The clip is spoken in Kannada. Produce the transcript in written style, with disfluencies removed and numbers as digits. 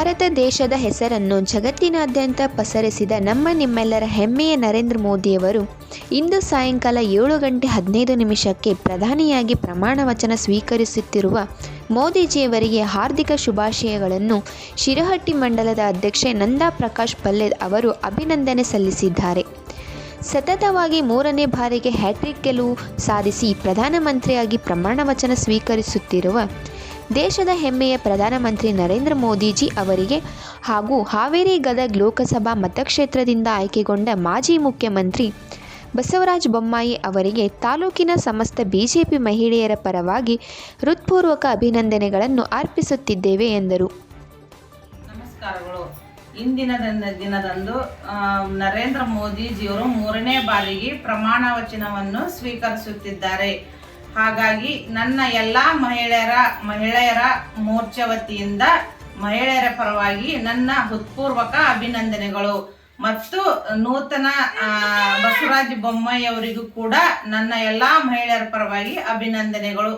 ಭಾರತ ದೇಶದ ಹೆಸರನ್ನು ಜಗತ್ತಿನಾದ್ಯಂತ ಪಸರಿಸಿದ ನಿಮ್ಮೆಲ್ಲರ ಹೆಮ್ಮೆಯ ನರೇಂದ್ರ ಮೋದಿಯವರು ಇಂದು ಸಾಯಂಕಾಲ 7:15 ಪ್ರಧಾನಿಯಾಗಿ ಪ್ರಮಾಣ ವಚನ ಸ್ವೀಕರಿಸುತ್ತಿರುವ ಮೋದಿಜಿಯವರಿಗೆ ಹಾರ್ದಿಕ ಶುಭಾಶಯಗಳನ್ನು ಶಿರಹಟ್ಟಿ ಮಂಡಲದ ಅಧ್ಯಕ್ಷೆ ನಂದಾ ಪ್ರಕಾಶ್ ಪಲ್ಲೆ ಅವರು ಅಭಿನಂದನೆ ಸಲ್ಲಿಸಿದ್ದಾರೆ. ಸತತವಾಗಿ 3ನೇ ಬಾರಿಗೆ ಹ್ಯಾಟ್ರಿಕ್ ಗೆಲುವು ಸಾಧಿಸಿ ಪ್ರಧಾನಮಂತ್ರಿಯಾಗಿ ಪ್ರಮಾಣ ವಚನ ಸ್ವೀಕರಿಸುತ್ತಿರುವ ದೇಶದ ಹೆಮ್ಮೆಯ ಪ್ರಧಾನಮಂತ್ರಿ ನರೇಂದ್ರ ಮೋದಿಜಿ ಅವರಿಗೆ ಹಾಗೂ ಹಾವೇರಿ ಗದಗ ಲೋಕಸಭಾ ಮತಕ್ಷೇತ್ರದಿಂದ ಆಯ್ಕೆಗೊಂಡ ಮಾಜಿ ಮುಖ್ಯಮಂತ್ರಿ ಬಸವರಾಜ ಬೊಮ್ಮಾಯಿ ಅವರಿಗೆ ತಾಲೂಕಿನ ಸಮಸ್ತ ಬಿಜೆಪಿ ಮಹಿಳೆಯರ ಪರವಾಗಿ ಹೃತ್ಪೂರ್ವಕ ಅಭಿನಂದನೆಗಳನ್ನು ಅರ್ಪಿಸುತ್ತಿದ್ದೇವೆ ಎಂದರು. ನಮಸ್ಕಾರಗಳು. ಇಂದಿನ ದಿನದಂದು ನರೇಂದ್ರ ಮೋದಿಜಿಯವರು 3ನೇ ಬಾರಿಗೆ ಪ್ರಮಾಣ ವಚನವನ್ನು ಸ್ವೀಕರಿಸುತ್ತಿದ್ದಾರೆ. ಹಾಗಾಗಿ ನನ್ನ ಎಲ್ಲ ಮಹಿಳೆಯರ ಮೋರ್ಚಾ ವತಿಯಿಂದ ಮಹಿಳೆಯರ ಪರವಾಗಿ ನನ್ನ ಹೃತ್ಪೂರ್ವಕ ಅಭಿನಂದನೆಗಳು ಮತ್ತು ನೂತನ ಬಸವರಾಜ ಬೊಮ್ಮಾಯಿ ಅವರಿಗೂ ಕೂಡ ನನ್ನ ಎಲ್ಲ ಮಹಿಳೆಯರ ಪರವಾಗಿ ಅಭಿನಂದನೆಗಳು.